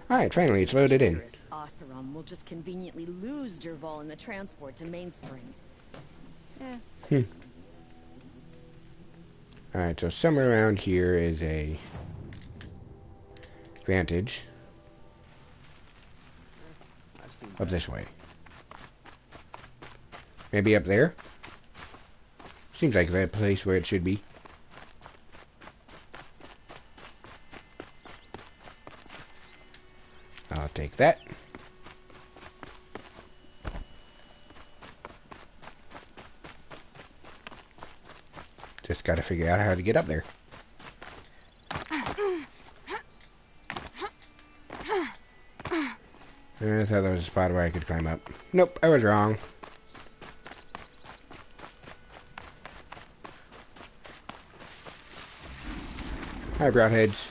Alright, finally, it's loaded in. Oseram will just conveniently lose Derval in the transport to Mainspring. Alright, so somewhere around here is a vantage. Up this way. Maybe up there? Seems like that place where it should be. I'll take that. Just gotta figure out how to get up there. I thought there was a spot where I could climb up. Nope, I was wrong. Hi, broadheads.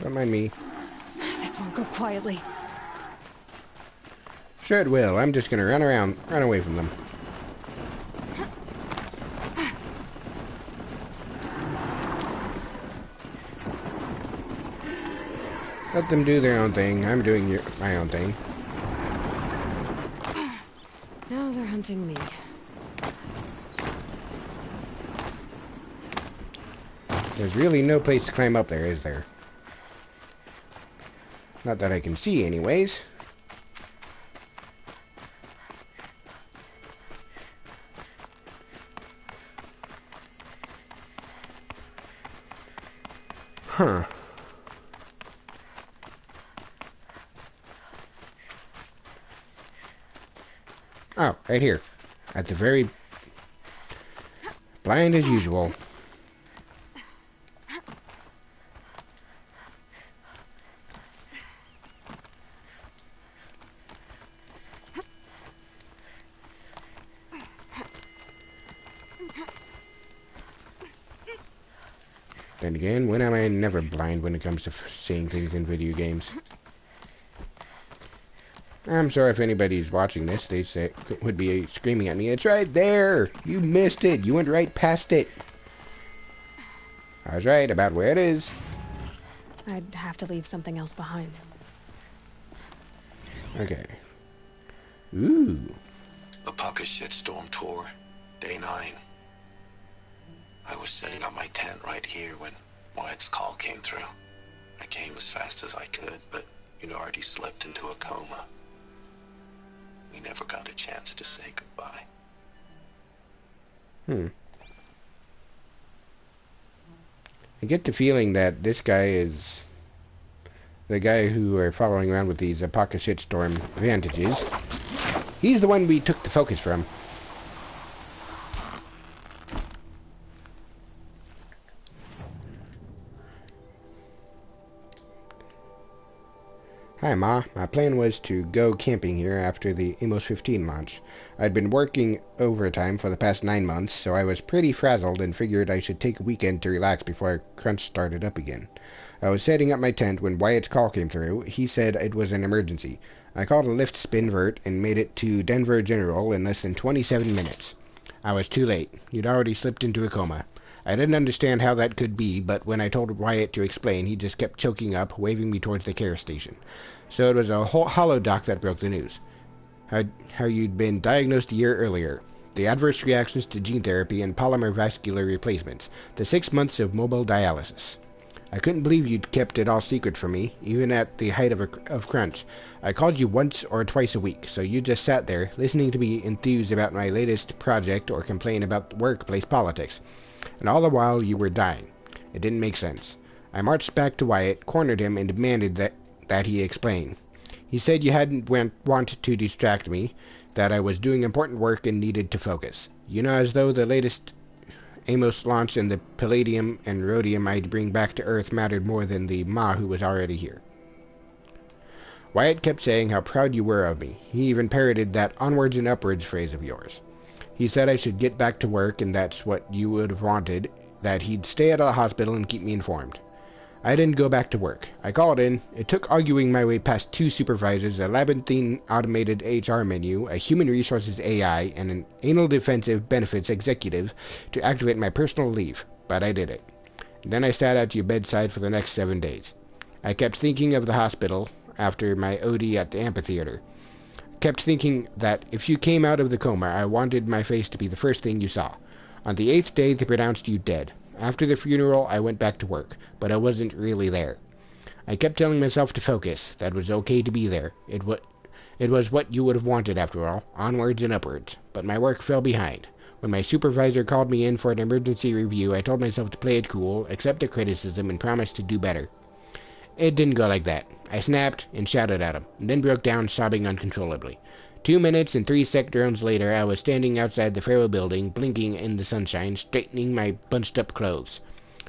Don't mind me. This won't go quietly. Sure it will. I'm just gonna run away from them. Let them do their own thing. I'm doing my own thing. Now they're hunting me. There's really no place to climb up there, is there? Not that I can see, anyways. Huh. Oh, right here. That's a very blind as usual. Then again, when am I never blind when it comes to seeing things in video games? I'm sorry if anybody's watching this, they would be screaming at me, "It's right there! You missed it! You went right past it!" I was right about where it is. I'd have to leave something else behind. Okay. Ooh. The Pucka Shitstorm Tour, Day 9. I was setting up my tent right here when Wyatt's call came through. I came as fast as I could, but you'd already slipped into a coma. We never got a chance to say goodbye. I get the feeling that this guy is the guy who are following around with these Pucka Shitstorm vantages. He's the one we took the focus from. Hi, Ma. My plan was to go camping here after the Amos 15 launch. I'd been working overtime for the past 9 months, so I was pretty frazzled and figured I should take a weekend to relax before crunch started up again. I was setting up my tent when Wyatt's call came through. He said it was an emergency. I called a lift spinvert and made it to Denver General in less than 27 minutes. I was too late. You'd already slipped into a coma. I didn't understand how that could be, but when I told Wyatt to explain, he just kept choking up, waving me towards the care station. So it was a hollow doc that broke the news. How you'd been diagnosed a year earlier. The adverse reactions to gene therapy and polymer vascular replacements. The 6 months of mobile dialysis. I couldn't believe you'd kept it all secret from me, even at the height of crunch. I called you once or twice a week, so you just sat there, listening to me enthuse about my latest project or complain about workplace politics. And all the while you were dying. It didn't make sense. I marched back to Wyatt, cornered him, and demanded that he explain. He said you hadn't wanted to distract me, that I was doing important work and needed to focus. You know, as though the latest Amos launch and the palladium and rhodium I'd bring back to Earth mattered more than the Ma who was already here. Wyatt kept saying how proud you were of me. He even parroted that onwards and upwards phrase of yours. He said I should get back to work, and that's what you would have wanted, that he'd stay at the hospital and keep me informed. I didn't go back to work. I called in. It took arguing my way past 2 supervisors, a labyrinthine automated HR menu, a human resources AI, and an anal defensive benefits executive to activate my personal leave, but I did it. And then I sat at your bedside for the next 7 days. I kept thinking of the hospital. after my OD at the amphitheater. Kept thinking that if you came out of the coma, I wanted my face to be the first thing you saw. On the 8th day, they pronounced you dead. After the funeral, I went back to work, but I wasn't really there. I kept telling myself to focus, that it was okay to be there. It was what you would have wanted, after all, onwards and upwards. But my work fell behind. When my supervisor called me in for an emergency review, I told myself to play it cool, accept the criticism, and promise to do better. It didn't go like that. I snapped and shouted at him, and then broke down, sobbing uncontrollably. 2 minutes and 3 seconds later, I was standing outside the Pharaoh building, blinking in the sunshine, straightening my bunched-up clothes.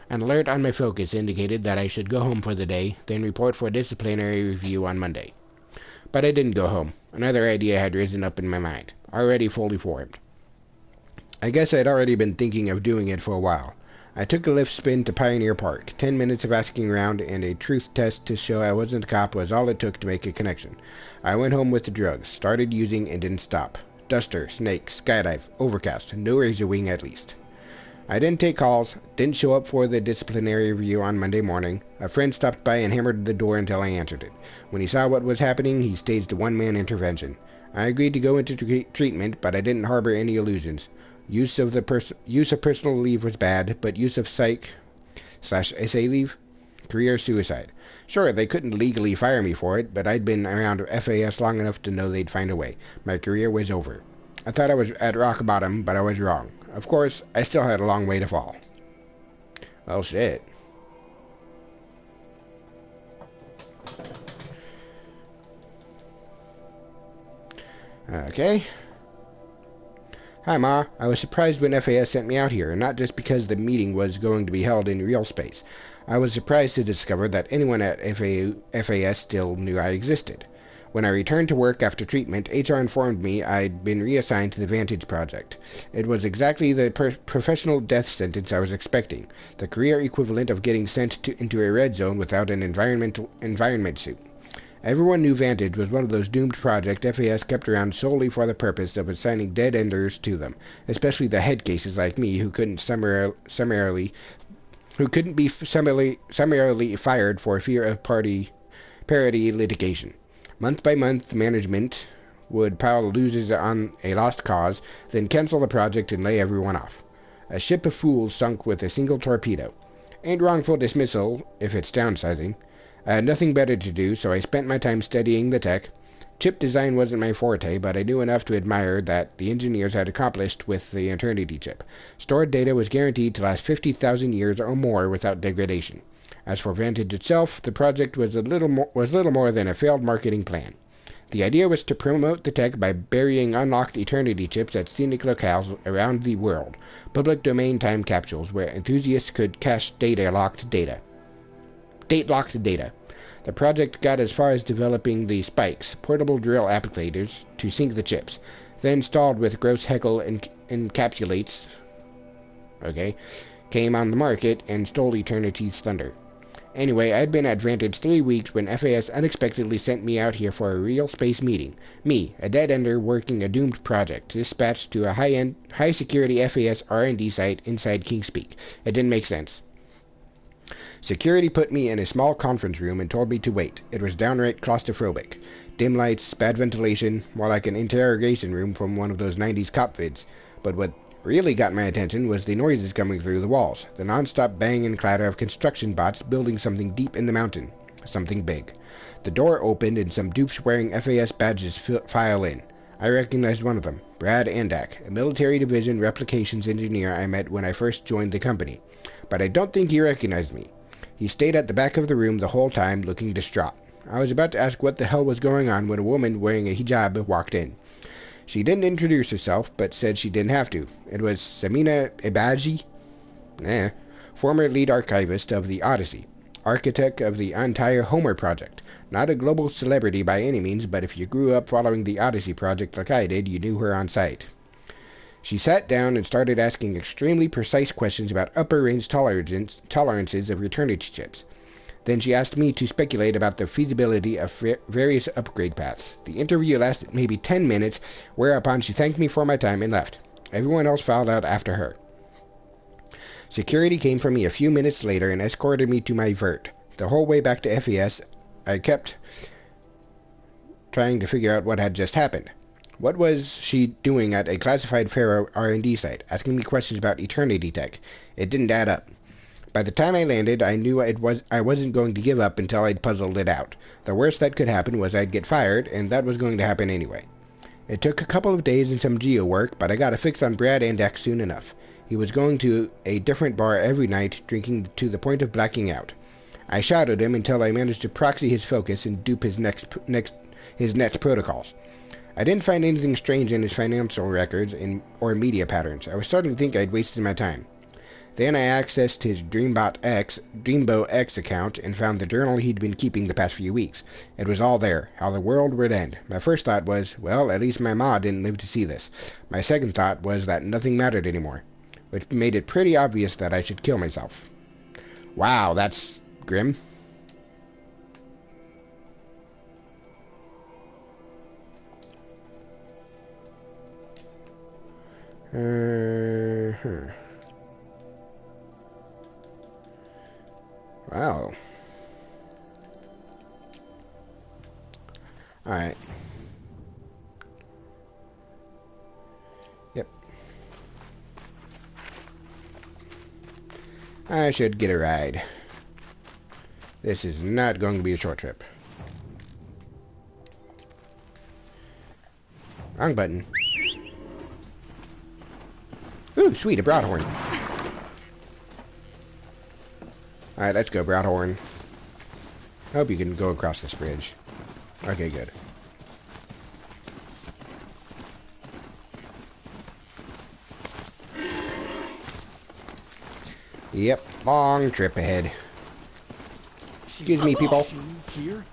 An alert on my focus indicated that I should go home for the day, then report for a disciplinary review on Monday. But I didn't go home. Another idea had risen up in my mind, already fully formed. I guess I'd already been thinking of doing it for a while. I took a lift spin to Pioneer Park. 10 minutes of asking around and a truth test to show I wasn't a cop was all it took to make a connection. I went home with the drugs, started using and didn't stop. Duster, snake, skydive, overcast, no razor wing at least. I didn't take calls, didn't show up for the disciplinary review on Monday morning. A friend stopped by and hammered the door until I answered it. When he saw what was happening, he staged a one-man intervention. I agreed to go into treatment, but I didn't harbor any illusions. Use of personal leave was bad, but use of psych/SA leave? Career suicide. Sure, they couldn't legally fire me for it, but I'd been around FAS long enough to know they'd find a way. My career was over. I thought I was at rock bottom, but I was wrong. Of course, I still had a long way to fall. Well, shit. Okay. Hi, Ma. I was surprised when FAS sent me out here, and not just because the meeting was going to be held in real space. I was surprised to discover that anyone at FAS still knew I existed. When I returned to work after treatment, HR informed me I'd been reassigned to the Vantage Project. It was exactly the professional death sentence I was expecting, the career equivalent of getting sent into a red zone without an environment suit. Everyone knew Vantage was one of those doomed projects FAS kept around solely for the purpose of assigning dead-enders to them, especially the head cases like me who couldn't be summarily fired for fear of parody litigation. Month by month, management would pile losers on a lost cause, then cancel the project and lay everyone off. A ship of fools sunk with a single torpedo. Ain't wrongful dismissal if it's downsizing. I had nothing better to do, so I spent my time studying the tech. Chip design wasn't my forte, but I knew enough to admire that the engineers had accomplished with the Eternity chip. Stored data was guaranteed to last 50,000 years or more without degradation. As for Vantage itself, the project was little more than a failed marketing plan. The idea was to promote the tech by burying unlocked Eternity chips at scenic locales around the world, public domain time capsules where enthusiasts could cache date-locked data. The project got as far as developing the spikes, portable drill applicators, to sink the chips, then stalled with gross Heckle encapsulates, came on the market and stole Eternity's thunder. Anyway, I'd been at Vantage 3 weeks when FAS unexpectedly sent me out here for a real space meeting. Me, a dead-ender working a doomed project, dispatched to a high-security FAS R&D site inside King's Peak. It didn't make sense. Security put me in a small conference room and told me to wait. It was downright claustrophobic. Dim lights, bad ventilation, more like an interrogation room from one of those 90s cop vids. But what really got my attention was the noises coming through the walls, the non-stop bang and clatter of construction bots building something deep in the mountain, something big. The door opened and some dupes wearing FAS badges file in. I recognized one of them, Brad Andak, a military division replications engineer I met when I first joined the company. But I don't think he recognized me. He stayed at the back of the room the whole time, looking distraught. I was about to ask what the hell was going on when a woman wearing a hijab walked in. She didn't introduce herself, but said she didn't have to. It was Samina Ebaji, former lead archivist of the Odyssey, architect of the entire Homer project. Not a global celebrity by any means, but if you grew up following the Odyssey project like I did, you knew her on sight. She sat down and started asking extremely precise questions about upper-range tolerances of Eternity chips. Then she asked me to speculate about the feasibility of various upgrade paths. The interview lasted maybe 10 minutes, whereupon she thanked me for my time and left. Everyone else filed out after her. Security came for me a few minutes later and escorted me to my vert. The whole way back to FES, I kept trying to figure out what had just happened. What was she doing at a classified Pharaoh R&D site, asking me questions about eternity tech? It didn't add up. By the time I landed, I knew I wasn't going to give up until I'd puzzled it out. The worst that could happen was I'd get fired, and that was going to happen anyway. It took a couple of days and some geo work, but I got a fix on Brad and X soon enough. He was going to a different bar every night, drinking to the point of blacking out. I shadowed him until I managed to proxy his focus and dupe his net's protocols. I didn't find anything strange in his financial records or media patterns. I was starting to think I'd wasted my time. Then I accessed his Dreambo X account and found the journal he'd been keeping the past few weeks. It was all there, how the world would end. My first thought was, well, at least my ma didn't live to see this. My second thought was that nothing mattered anymore, which made it pretty obvious that I should kill myself. Wow, that's grim. Wow. Alright. Yep. I should get a ride. This is not going to be a short trip. Wrong button. Ooh, sweet, a broadhorn. Alright, let's go, broadhorn. Hope you can go across this bridge. Okay, good. Yep, long trip ahead. Excuse me, people. Here?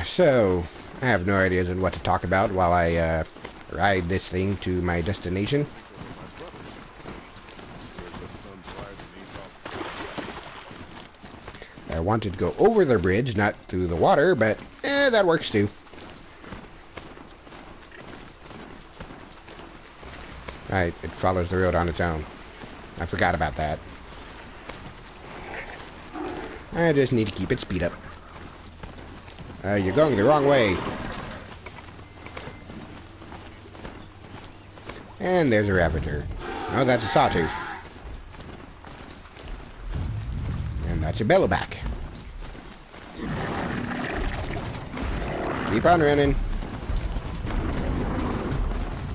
So, I have no ideas on what to talk about while I ride this thing to my destination. I wanted to go over the bridge, not through the water, but that works too. Alright, it follows the road on its own. I forgot about that. I just need to keep its speed up. You're going the wrong way. And there's a Ravager. Oh, that's a Sawtooth. And that's a Bellowback. Keep on running.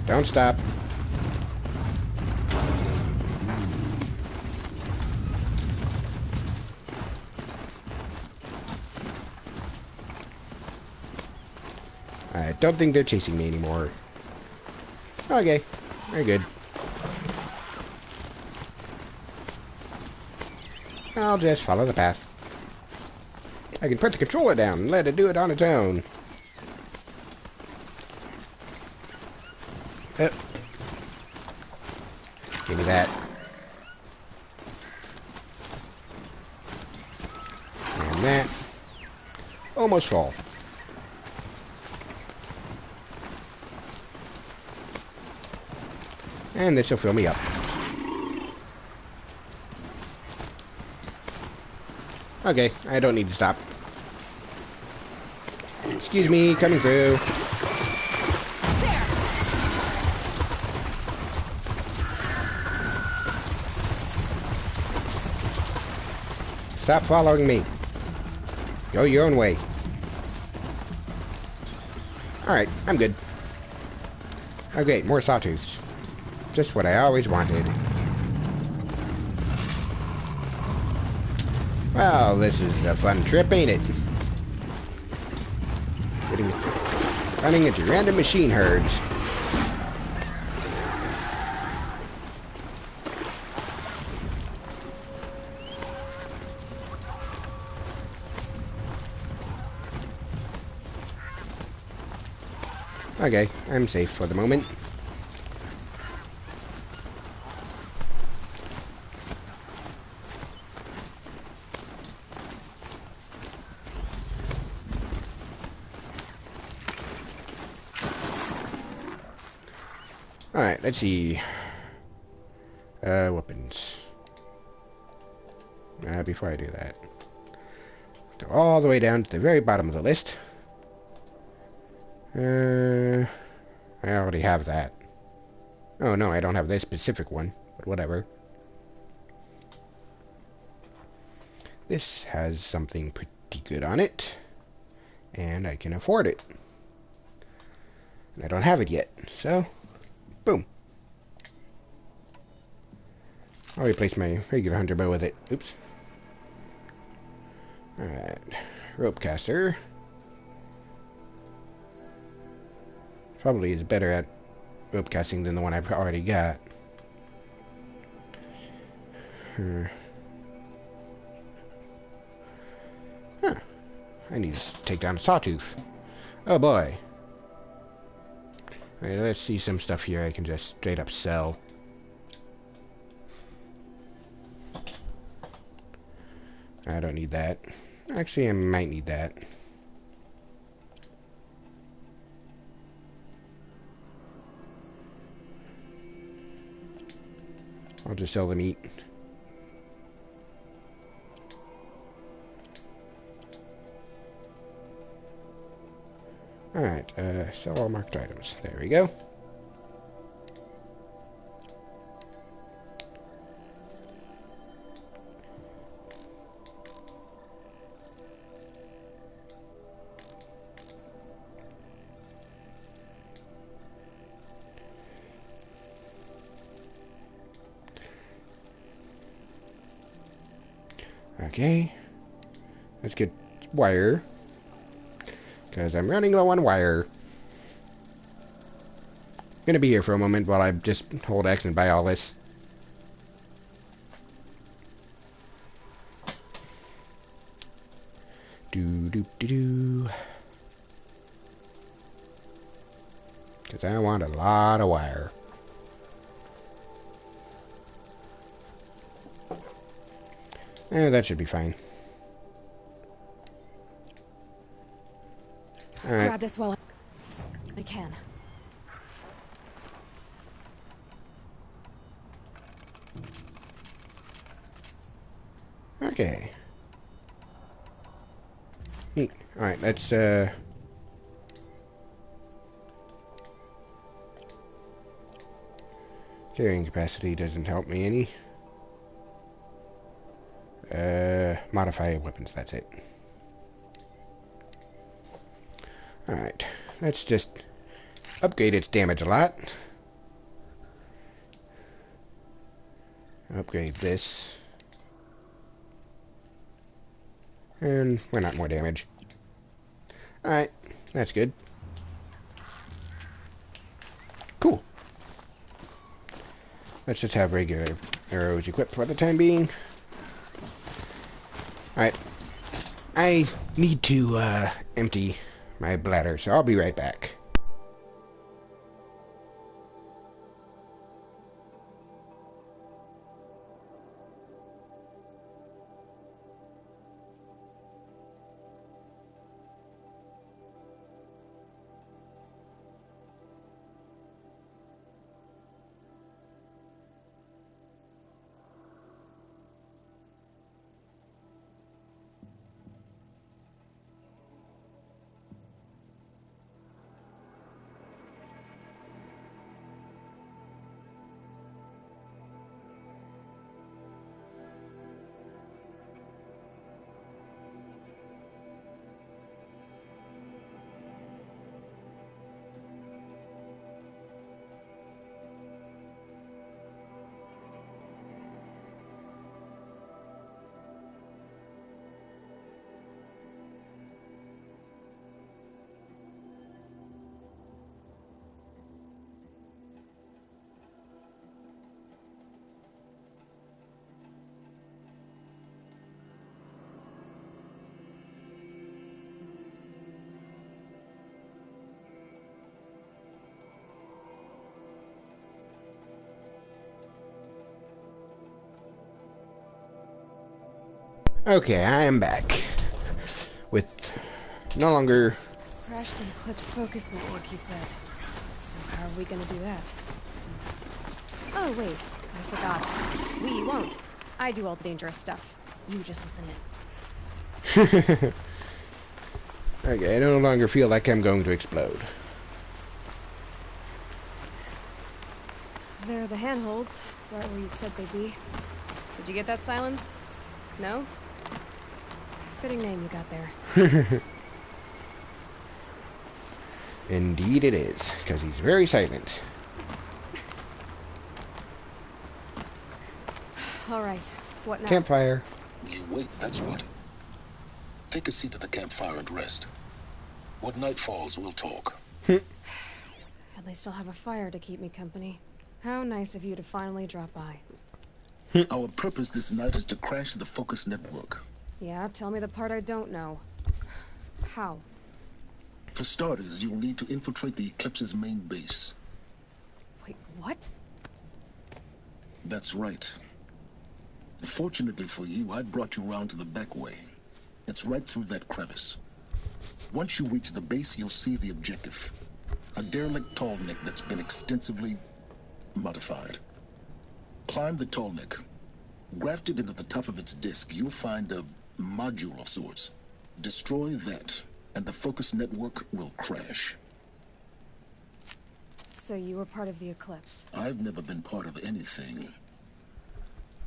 Don't stop. I don't think they're chasing me anymore. Okay, very good. I'll just follow the path. I can put the controller down and let it do it on its own. Oh. Give me that. And that. Almost full. And this will fill me up. Okay, I don't need to stop. Excuse me, coming through. There. Stop following me. Go your own way. Alright, I'm good. Okay, more sawtooths. Just what I always wanted. Well, this is a fun trip, ain't it? Running into random machine herds. Okay, I'm safe for the moment. Alright, let's see. Weapons. Before I do that, go all the way down to the very bottom of the list. I already have that. Oh no, I don't have this specific one, but whatever. This has something pretty good on it, and I can afford it. And I don't have it yet, so boom. I'll replace my regular hunter bow with it. Oops. Alright. Rope caster. Probably is better at rope casting than the one I've already got. Huh. I need to take down a sawtooth. Oh boy. Alright, let's see some stuff here I can just straight up sell. I don't need that. Actually, I might need that. I'll just sell the meat. Alright, sell all marked items. There we go. Okay. Let's get wire. Because I'm running low on wire. Gonna be here for a moment while I just hold X and buy all this. Do. Because I want a lot of wire. That should be fine. Alright. Grab this while I can. Okay. Neat. Alright, let's, carrying capacity doesn't help me any. Modify weapons, that's it. Alright, let's just upgrade its damage a lot. Upgrade this. And why not more damage? Alright, that's good. Cool. Let's just have regular arrows equipped for the time being. Alright. I need to empty my bladder, so I'll be right back. Okay, I am back. With no longer... Crash the Eclipse focus network, he said. So how are we gonna do that? Oh, wait. I forgot. We won't. I do all the dangerous stuff. You just listen in. Okay, I no longer feel like I'm going to explode. There are the handholds, right where you'd said they'd be. Did you get that, Silence? No? Fitting name you got there. Indeed it is, because he's very silent. All right. What now? Campfire. You wait, that's what. Take a seat at the campfire and rest. When night falls, we'll talk. At least I'll have a fire to keep me company. How nice of you to finally drop by. Our purpose this night is to crash the Focus network. Yeah, tell me the part I don't know. How? For starters, you'll need to infiltrate the Eclipse's main base. Wait, what? That's right. Fortunately for you, I brought you round to the back way. It's right through that crevice. Once you reach the base, you'll see the objective. A derelict tall neck that's been extensively modified. Climb the tall neck. Grafted into the top of its disk, you'll find a module of sorts. Destroy that, and the Focus network will crash. So you were part of the Eclipse. I've never been part of anything.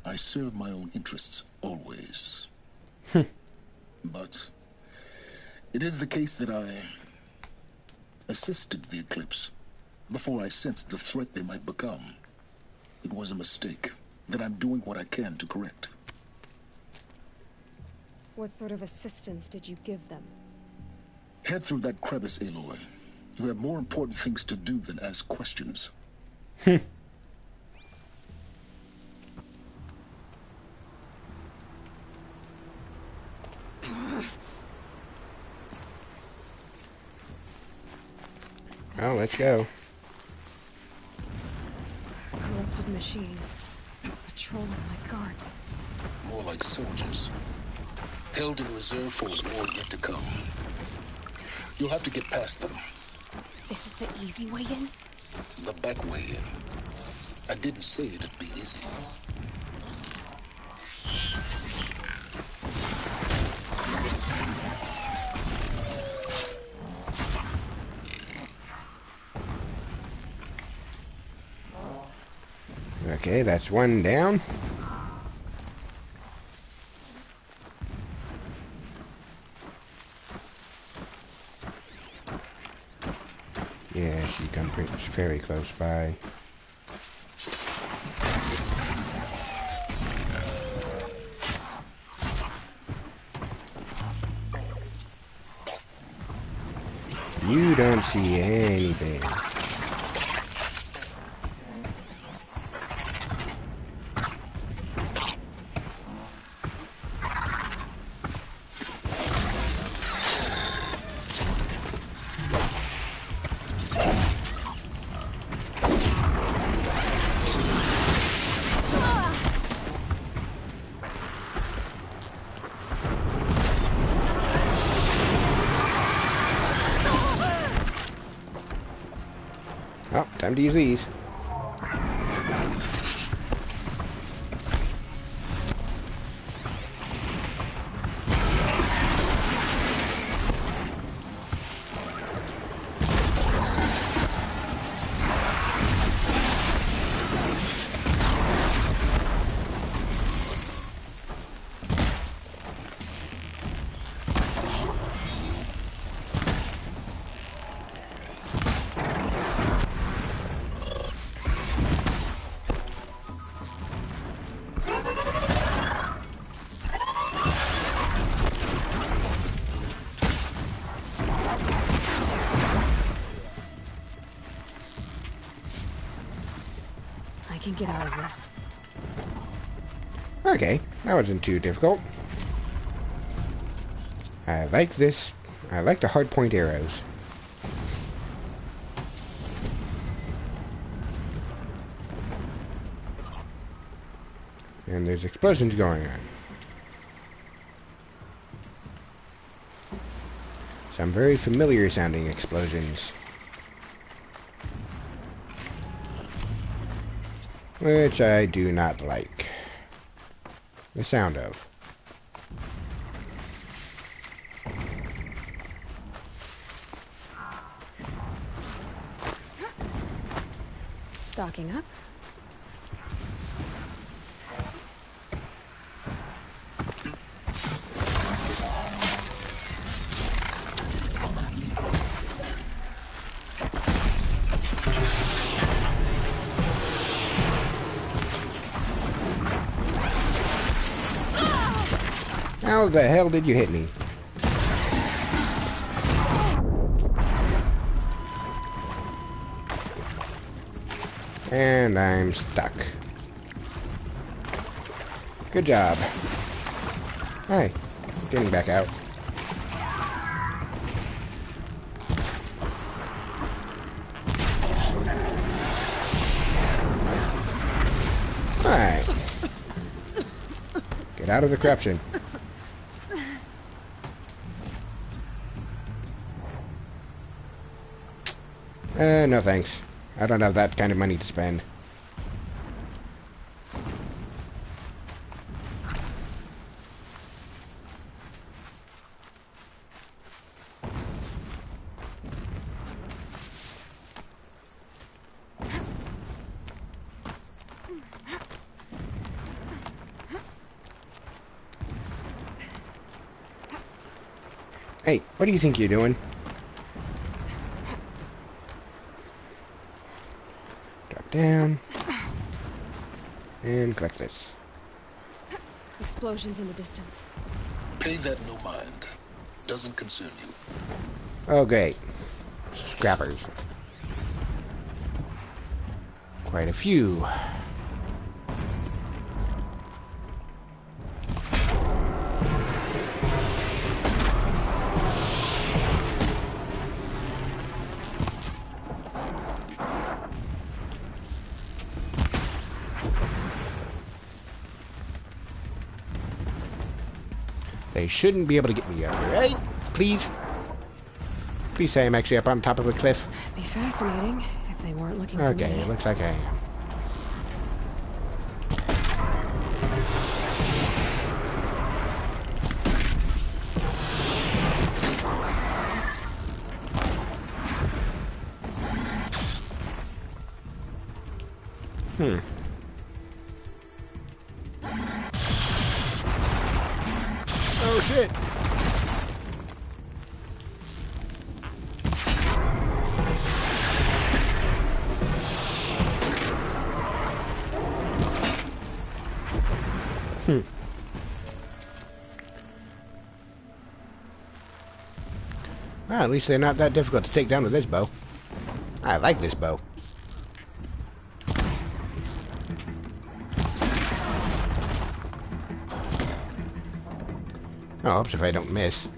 I serve my own interests, always. But it is the case that I assisted the Eclipse before I sensed the threat they might become. It was a mistake that I'm doing what I can to correct. What sort of assistance did you give them? Head through that crevice, Aloy. You have more important things to do than ask questions. Well, let's go. Corrupted machines. Patrolling like guards. More like soldiers. Held in reserve for a war yet to come. You'll have to get past them. This is the easy way in? The back way in. I didn't say it'd be easy. Okay, that's one down. Yeah, she come very close by. You don't see anything. Oh, time to use these. I can get out of this. Okay, that wasn't too difficult. I like this. I like the hard point arrows. And there's explosions going on. Some very familiar sounding explosions. which I do not like the sound of. Stocking up. How the hell did you hit me? And I'm stuck. Good job. Hi. Getting back out. Alright. Get out of the corruption. No thanks. I don't have that kind of money to spend. Hey, what do you think you're doing? Drop down. And collect this. Explosions in the distance. Pay that no mind. Doesn't concern you. Oh, great. Scrappers. Quite a few. They shouldn't be able to get me up here, right? Please? Please say I'm actually up on top of a cliff. It'd be fascinating if they weren't looking for me. Okay, it looks like I am. Oh shit! Well, at least they're not that difficult to take down with this bow. I like this bow. Oh, hopes if I don't miss.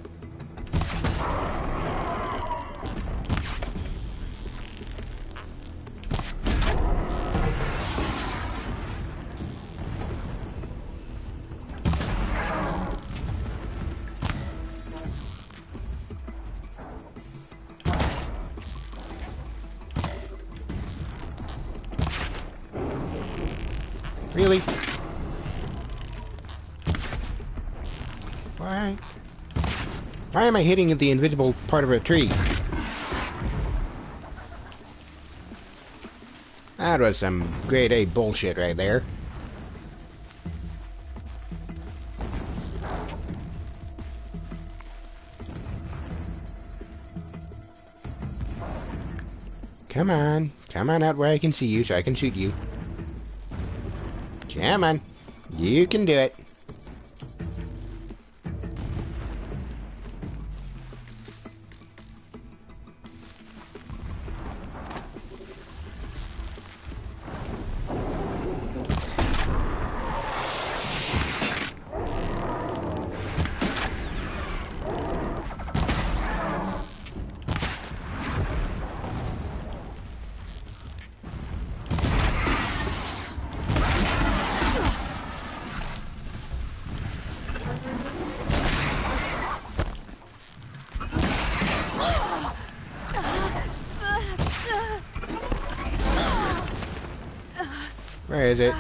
Really? Why? Why am I hitting the invisible part of a tree? That was some grade A bullshit right there. Come on. Come on out where I can see you so I can shoot you. Come on. You can do it. Where is it?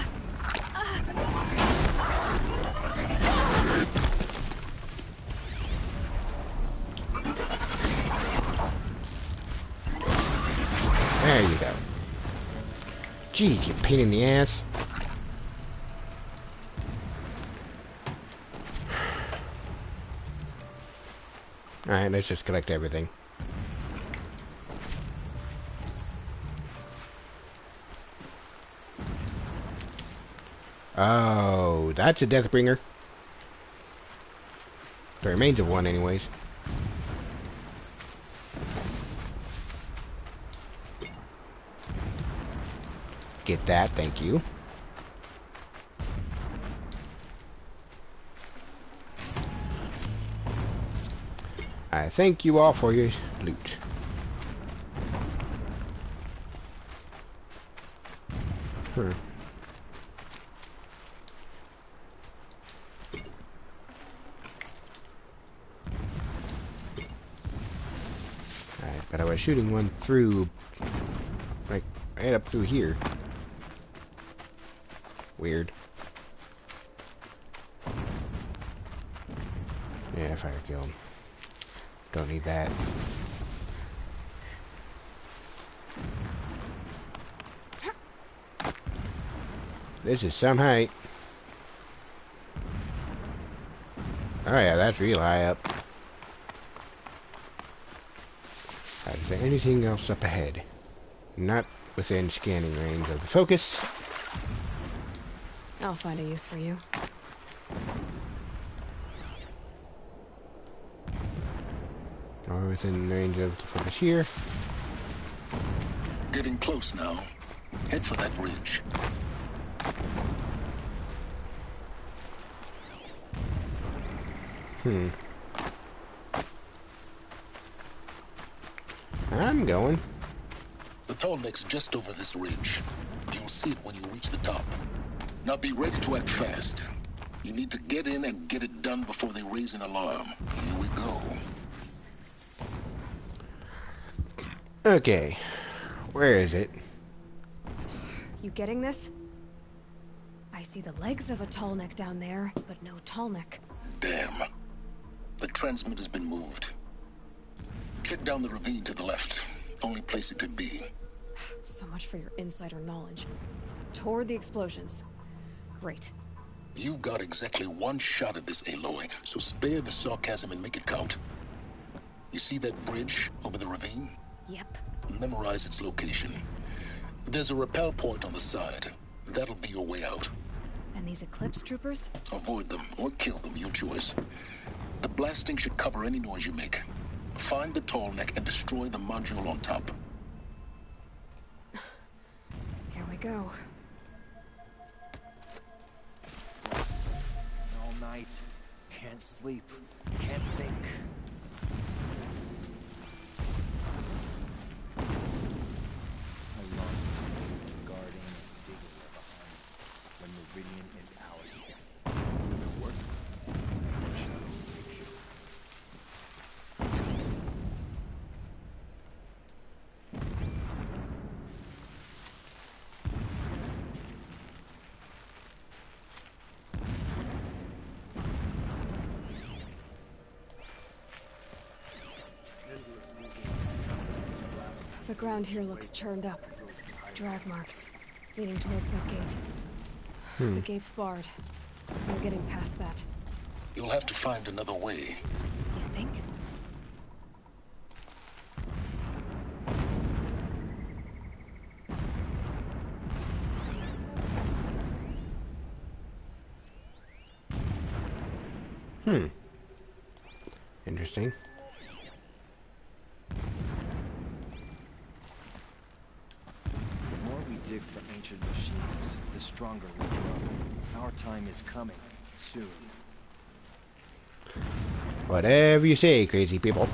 There you go. Jeez, you pain in the ass. Alright, let's just collect everything. Oh, that's a Deathbringer. The remains of one, anyways. Get that, thank you. I thank you all for your loot. Huh. But I was shooting one through, like, right up through here. Weird. Yeah, fire kill him. Don't need that. This is some height. Oh yeah, that's real high up. Is there anything else up ahead? Not within scanning range of the focus. I'll find a use for you. Or within range of the focus here. Getting close now. Head for that ridge. I'm going. The tall neck's just over this ridge. You'll see it when you reach the top. Now be ready to act fast. You need to get in and get it done before they raise an alarm. Here we go. Okay. Where is it? You getting this? I see the legs of a tall neck down there, but no tall neck. Damn. The transmitter's been moved. Check down the ravine to the left. Only place it could be. So much for your insider knowledge. Toward the explosions. Great. You've got exactly one shot at this, Aloy, so spare the sarcasm and make it count. You see that bridge over the ravine? Yep. Memorize its location. There's a rappel point on the side. That'll be your way out. And these Eclipse troopers? Avoid them or kill them, your choice. The blasting should cover any noise you make. Find the tall neck and destroy the module on top. Here we go. All night. Can't sleep. Can't think. How long is the guarding and digging are behind when Meridian is ours again? Will it work? The ground here looks churned up. Drag marks, leading towards that gate. The gate's barred. No getting past that. You'll have to find another way. You think? Interesting. The more we dig for ancient machines, the stronger we grow. Our time is coming, soon. Whatever you say, crazy people.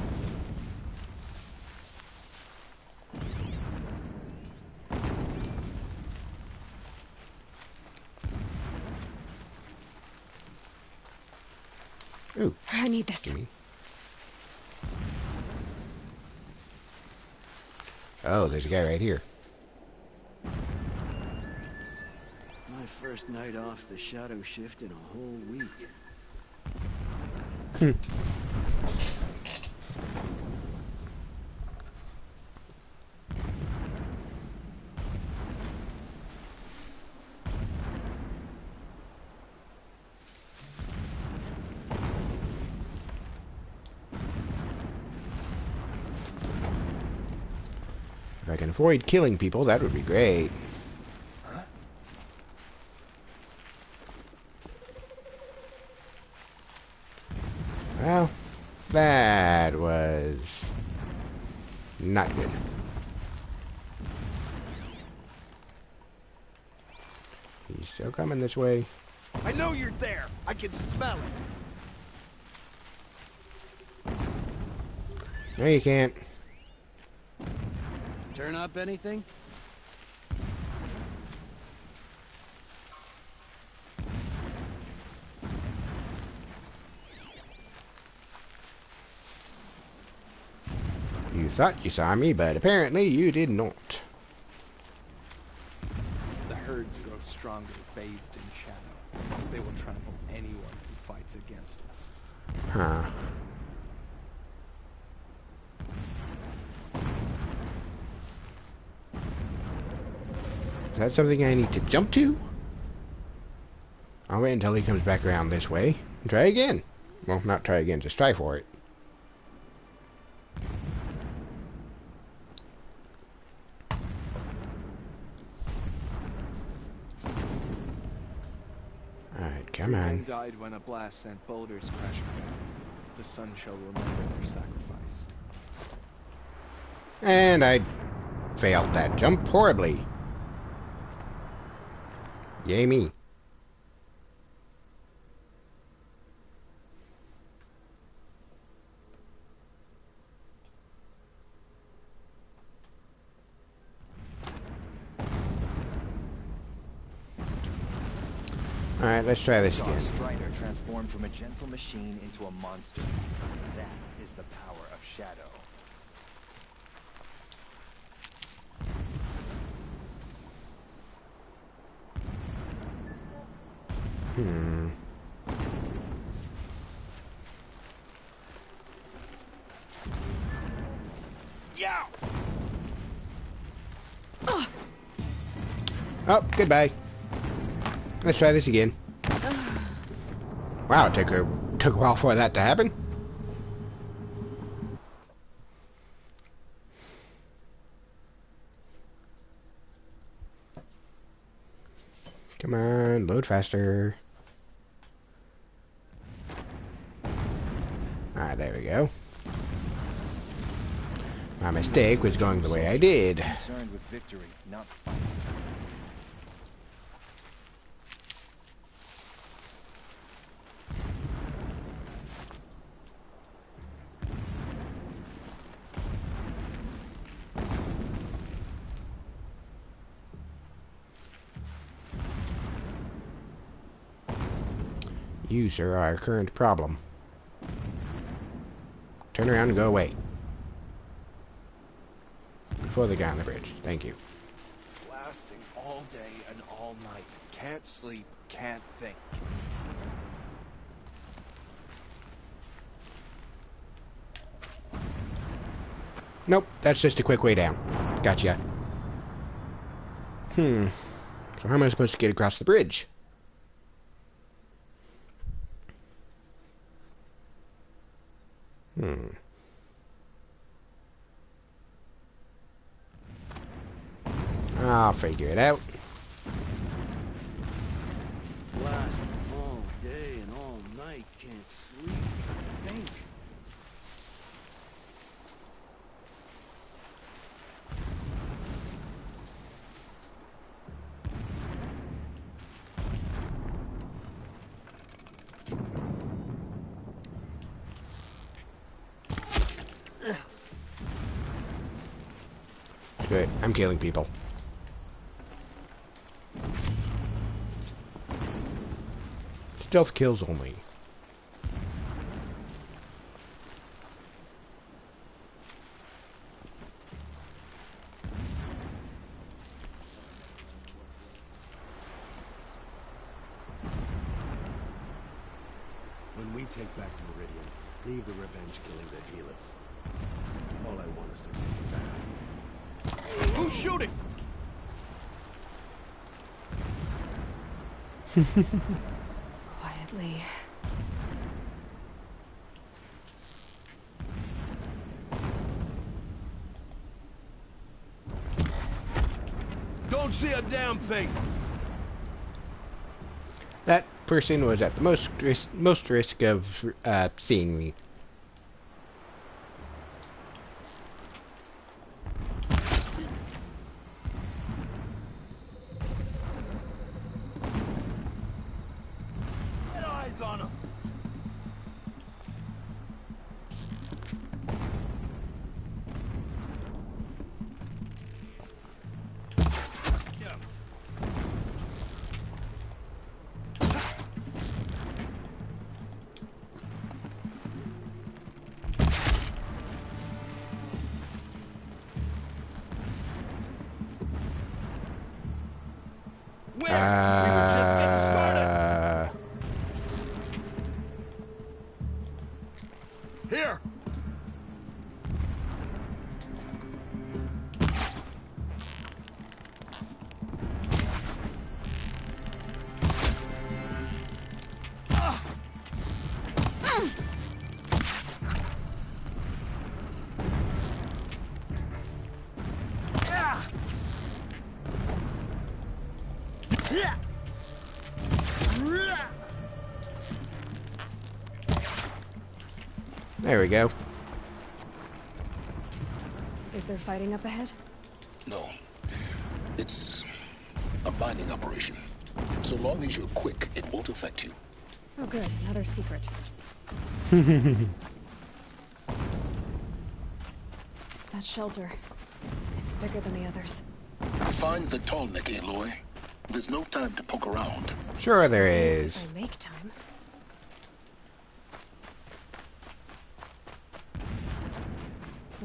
Ooh, I need this. gimme. Oh, there's a guy right here. first night off the shadow shift in a whole week. If I can avoid killing people, that would be great. Well, that was not good. He's still coming this way. I know you're there. I can smell it. No, you can't. Turn up anything? You thought you saw me, but apparently you did not. The herds grow stronger bathed in shadow. They will trample anyone who fights against us. Huh. Is that something I need to jump to? I'll wait until he comes back around this way and try again. Well, not try again, just try for it. Alright, come on. Men died when a blast sent boulders crashing down. The sun shall remember their sacrifice. And I failed that jump horribly. Yay me. Alright, let's try this Saw again. Strider transformed from a gentle machine into a monster. That is the power of shadow. Yeah. Oh, goodbye. Let's try this again. Wow, it took a while for that to happen. Come on, load faster. Ah, there we go. My mistake was going the way I did. Concerned with victory, not fighting. You, sir, are our current problem. Turn around and go away. Before the guy on the bridge. Thank you. Blasting all day and all night. Can't sleep, can't think. Nope, that's just a quick way down. Gotcha. So how am I supposed to get across the bridge? I'll figure it out. Blast all day and all night. Can't sleep. Think. Good, I'm killing people. Stealth kills only. take back Meridian. Leave the revenge killing to heal us. All I want is to take a bath. Who's shooting? Quietly. Don't see a damn thing! That person was at the most risk of seeing me. Get eyes on him! Where? We were just getting started! Here! There we go. Is there fighting up ahead? No. It's a mining operation. So long as you're quick, it won't affect you. Oh good, another secret. That shelter. It's bigger than the others. Find the tall neck, Aloy. There's no time to poke around. Sure there If is. I make time.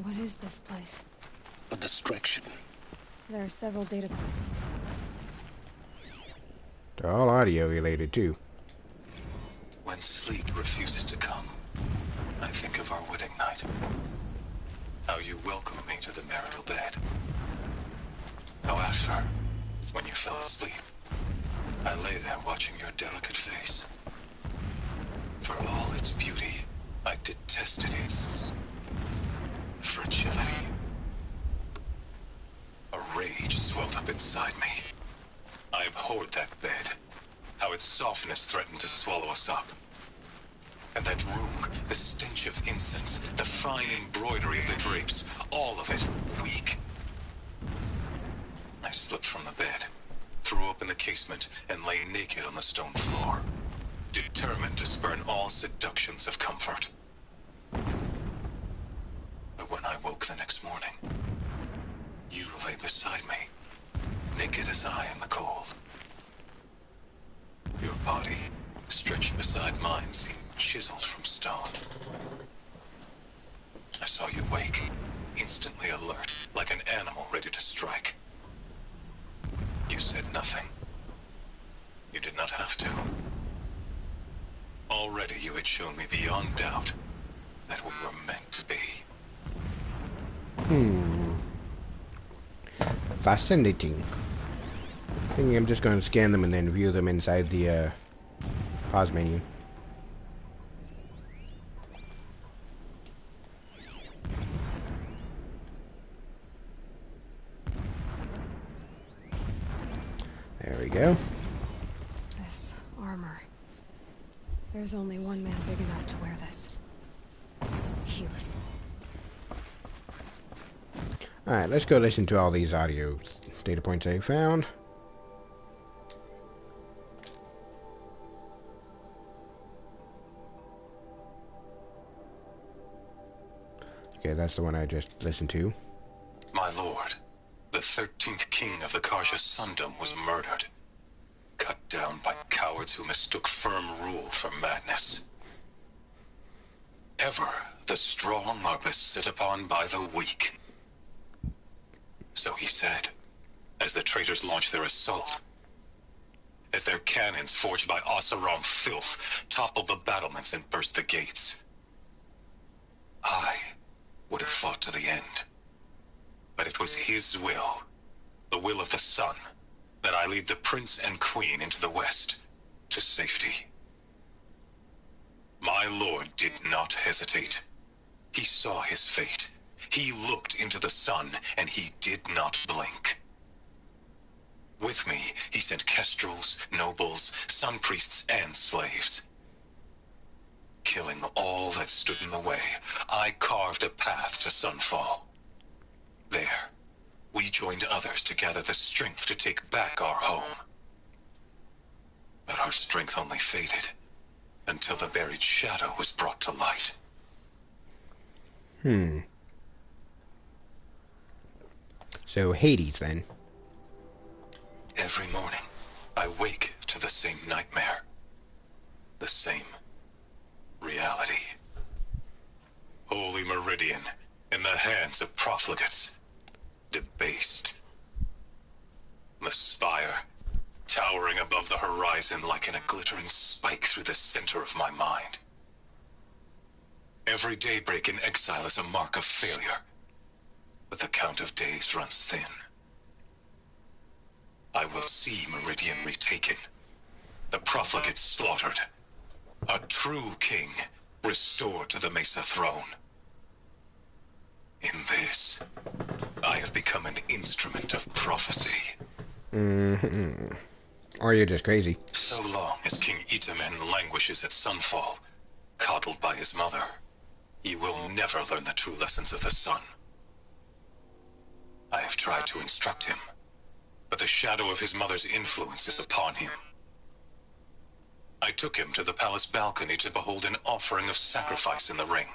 What is this place? A distraction. There are several data points. They're all audio related too. When sleep refuses to come, I think of our wedding night. How you welcomed me to the marital bed. How after, when you fell asleep, I lay there watching your delicate face. For all its beauty, I detested its fragility. A rage swelled up inside me. I abhorred that bed. How its softness threatened to swallow us up. And that room, the stench of incense, the fine embroidery of the drapes, all of it weak. I slipped from the bed, threw open the casement, and lay naked on the stone floor, determined to spurn all seductions of comfort. But when I woke the next morning, you lay beside me, naked as I in the cold. Your body, stretched beside mine, seemed chiseled from stone. I saw you wake, instantly alert, like an animal ready to strike. You said nothing. You did not have to. Already you had shown me beyond doubt that we were meant to be. Fascinating. Thinking I'm just going to scan them and then view them inside the pause menu. There we go. This armor. There's only one man big enough to wear this. Helis. Alright, let's go listen to all these audio data points I found. Okay, that's the one I just listened to. My lord, the 13th king of the Karja Sundom was murdered. Cut down by cowards who mistook firm rule for madness. Ever the strong are beset upon by the weak. So he said, as the traitors launched their assault. as their cannons forged by Oseram filth toppled the battlements and burst the gates. I would have fought to the end. But it was his will, the will of the sun, that I lead the prince and queen into the west, to safety. My lord did not hesitate. He saw his fate. He looked into the sun, and he did not blink. With me, he sent kestrels, nobles, sun priests, and slaves. Killing all that stood in the way, I carved a path to Sunfall. There, we joined others to gather the strength to take back our home. But our strength only faded until the buried shadow was brought to light. So Hades, then. Every morning, I wake to the same nightmare. The same reality. Holy Meridian, in the hands of profligates. Debased. The spire, towering above the horizon like a glittering spike through the center of my mind. Every daybreak in exile is a mark of failure, but the count of days runs thin. I will see Meridian retaken, the profligates slaughtered, a true king restored to the Mesa throne. In this, I have become an instrument of prophecy. Or you're just crazy. So long as King Itamen languishes at Sunfall, coddled by his mother, he will never learn the true lessons of the sun. I have tried to instruct him, but the shadow of his mother's influence is upon him. I took him to the palace balcony to behold an offering of sacrifice in the ring,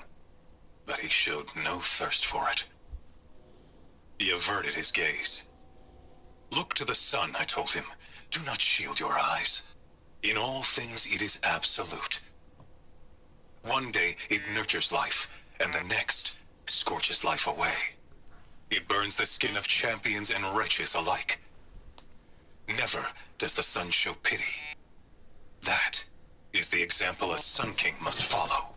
but he showed no thirst for it. He averted his gaze. Look to the sun, I told him. Do not shield your eyes. In all things it is absolute. One day it nurtures life, and the next scorches life away. It burns the skin of champions and wretches alike. Never does the sun show pity. That is the example a Sun King must follow.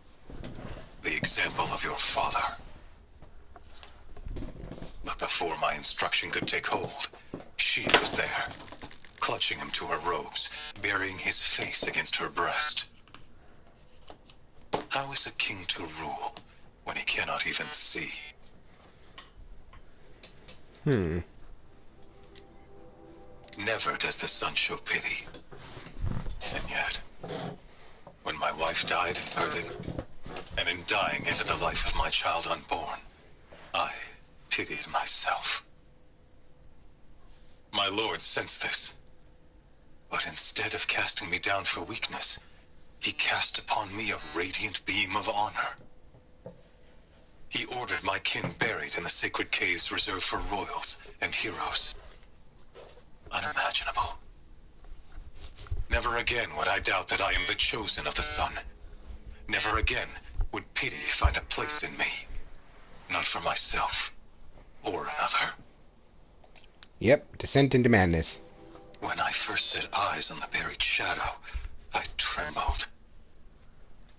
The example of your father. But before my instruction could take hold, she was there, clutching him to her robes, burying his face against her breast. How is a king to rule when he cannot even see? Never does the sun show pity. And yet, when my wife died in birthing, and in dying into the life of my child unborn, I pitied myself. My lord sensed this, but instead of casting me down for weakness, he cast upon me a radiant beam of honor. He ordered my kin buried in the sacred caves reserved for royals and heroes. Unimaginable. Never again would I doubt that I am the chosen of the sun. Never again would pity find a place in me. Not for myself, or another. Yep, descent into madness. When I first set eyes on the buried shadow, I trembled.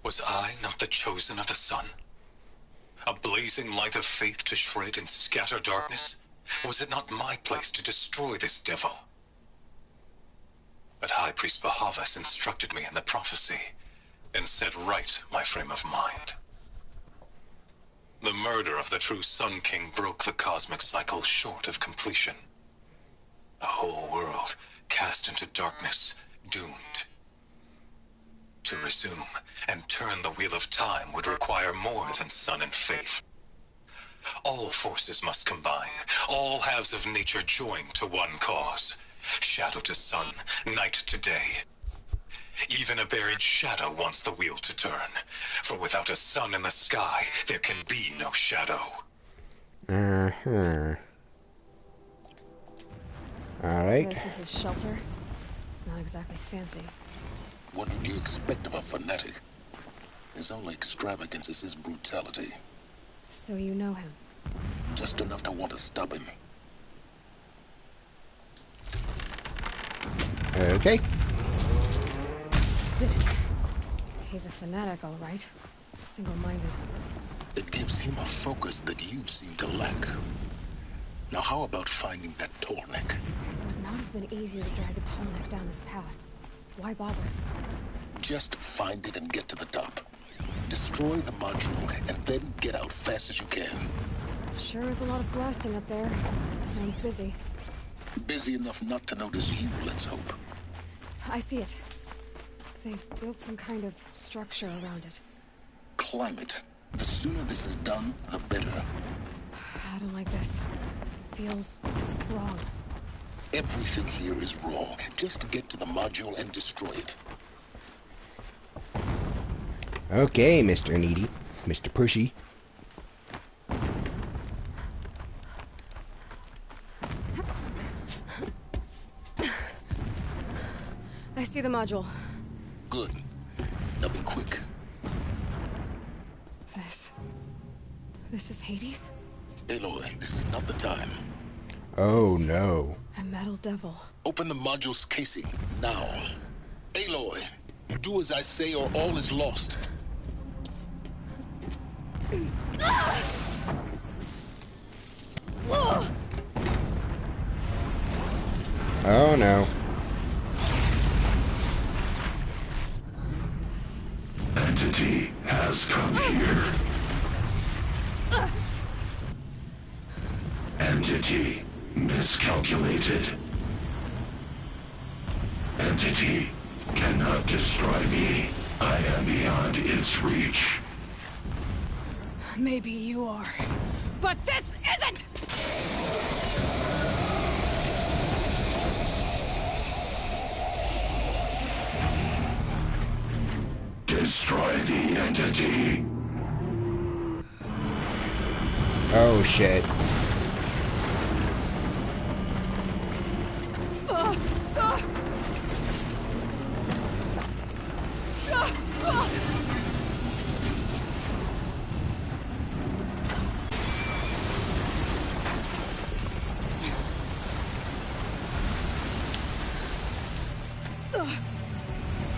Was I not the chosen of the sun? A blazing light of faith to shred and scatter darkness? Was it not my place to destroy this devil? But High Priest Bahavas instructed me in the prophecy, and set right my frame of mind. The murder of the true Sun King broke the cosmic cycle short of completion. The whole world cast into darkness, doomed. To resume and turn the wheel of time would require more than sun and faith. All forces must combine, all halves of nature join to one cause. Shadow to sun, night to day. Even a buried shadow wants the wheel to turn, for without a sun in the sky, there can be no shadow. Alright. This is his shelter. Not exactly fancy. What would you expect of a fanatic? His only extravagance is his brutality. So you know him? Just enough to want to stop him. Okay. Did it. He's a fanatic, all right. Single-minded. It gives him a focus that you seem to lack. Now how about finding that tall neck? It would not have been easy to drag a tall neck down this path. Why bother? Just find it and get to the top. Destroy the module and then get out fast as you can. Sure is a lot of blasting up there. Sounds busy. Busy enough not to notice you, let's hope. I see it. They've built some kind of structure around it. Climb it. The sooner this is done, the better. I don't like this. It feels wrong. Everything here is wrong. Just get to the module and destroy it. Okay, Mr. Needy. Mr. Pushy. I see the module. Good. Now be quick. This is Hades? Aloy, this is not the time. Oh no. A metal devil. Open the module's casing, now. Aloy, do as I say or all is lost. Oh no. Entity has come here. Entity miscalculated. Entity cannot destroy me. I am beyond its reach. Maybe you are. But this isn't! Destroy the entity. Oh shit.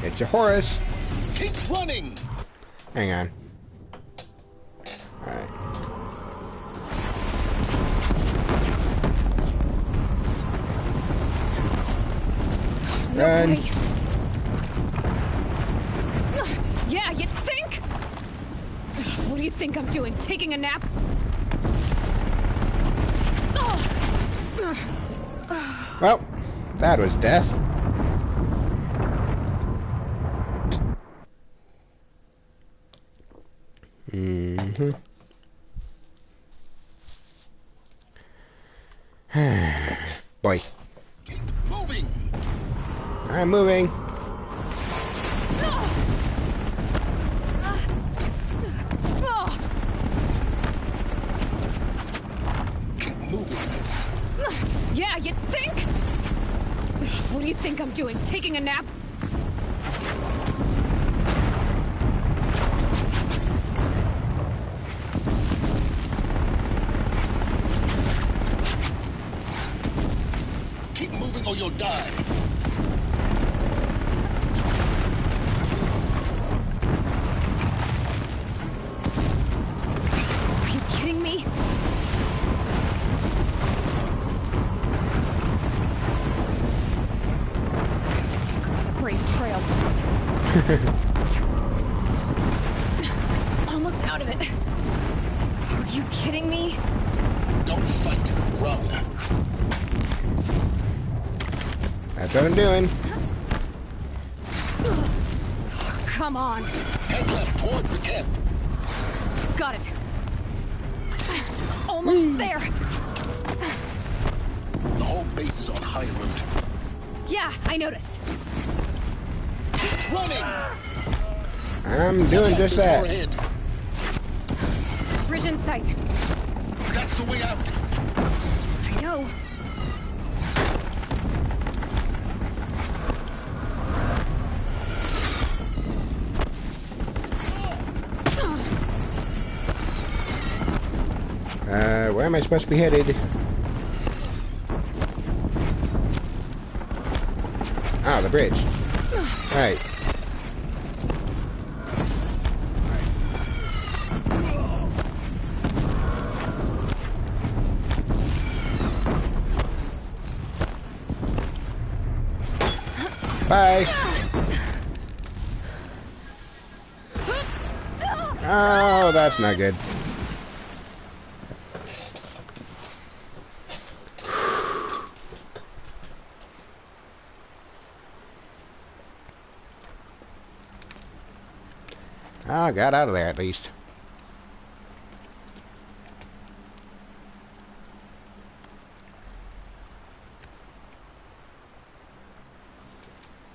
It's a Horus. Keep running! Hang on. Alright. Run. No way. Yeah, you think? What do you think I'm doing? Taking a nap? Well, that was death. Boy. Keep moving! I'm moving. Keep moving. Yeah, you think? What do you think I'm doing? Taking a nap? Keep moving or you'll die. Are you kidding me? Talk about a brave trail. Almost out of it. Are you kidding me? Don't fight. Run. That's what I'm doing. Come on. Head left towards the camp. Got it. Almost there. The whole base is on high alert. Yeah, I noticed. Keep running! I'm doing Left just is that. overhead. Bridge in sight. That's the way out. I know. Where am I supposed to be headed? Ah, the bridge. Right. Bye. Oh, that's not good. I got out of there at least.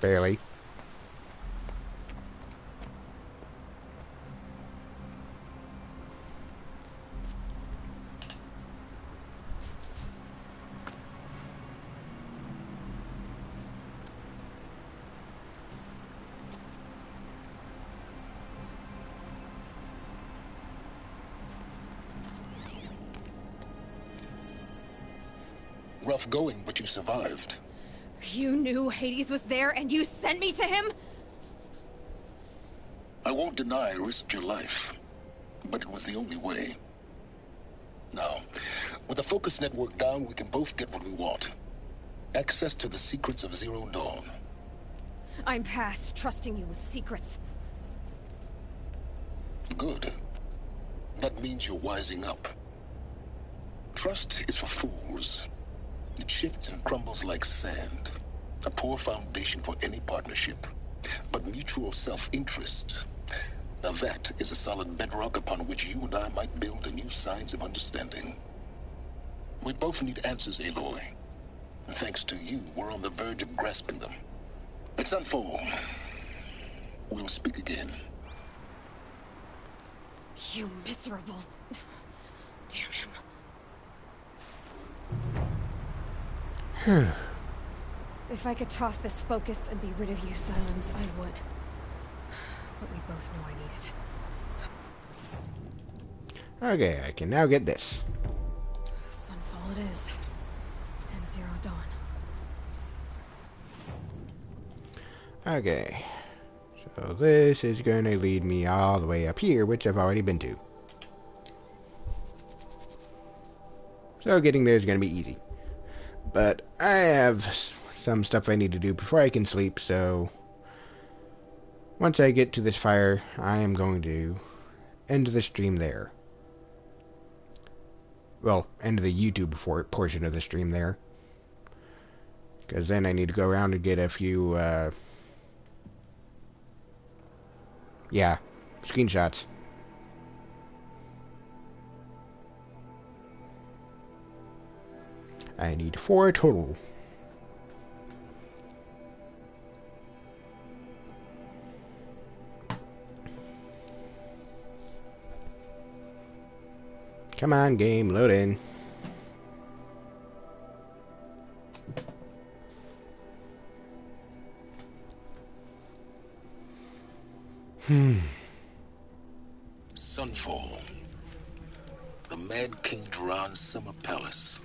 Barely. Rough going, but you survived. You knew Hades was there and you sent me to him? I won't deny I risked your life, but it was the only way. Now, with the focus network down, we can both get what we want. Access to the secrets of Zero Dawn. I'm past trusting you with secrets. Good. That means you're wising up. Trust is for fools. It shifts and crumbles like sand. A poor foundation for any partnership. But mutual self-interest, now that is a solid bedrock upon which you and I might build anew signs of understanding. We both need answers, Aloy. And thanks to you, we're on the verge of grasping them. It's Sunfall. We'll speak again. You miserable... Damn him. If I could toss this focus and be rid of you, Silence, I would. But we both know I need it. Okay, I can now get this. Sunfall it is. And Zero Dawn. Okay. So this is going to lead me all the way up here, which I've already been to. So getting there is going to be easy. But I have some stuff I need to do before I can sleep, so once I get to this fire, I am going to end the stream there. Well, end the YouTube portion of the stream there. Because then I need to go around and get a few, yeah, screenshots. I need 4 total. Come on, game, load in. Sunfall. The Mad King Duran's summer palace.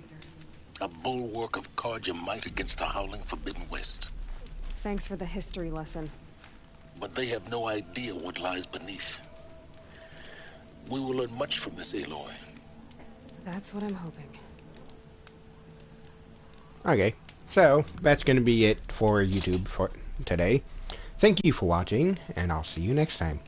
A bulwark of Carja might against the howling Forbidden West. Thanks for the history lesson. But they have no idea what lies beneath. We will learn much from this, Aloy. That's what I'm hoping. Okay, so that's going to be it for YouTube for today. Thank you for watching, and I'll see you next time.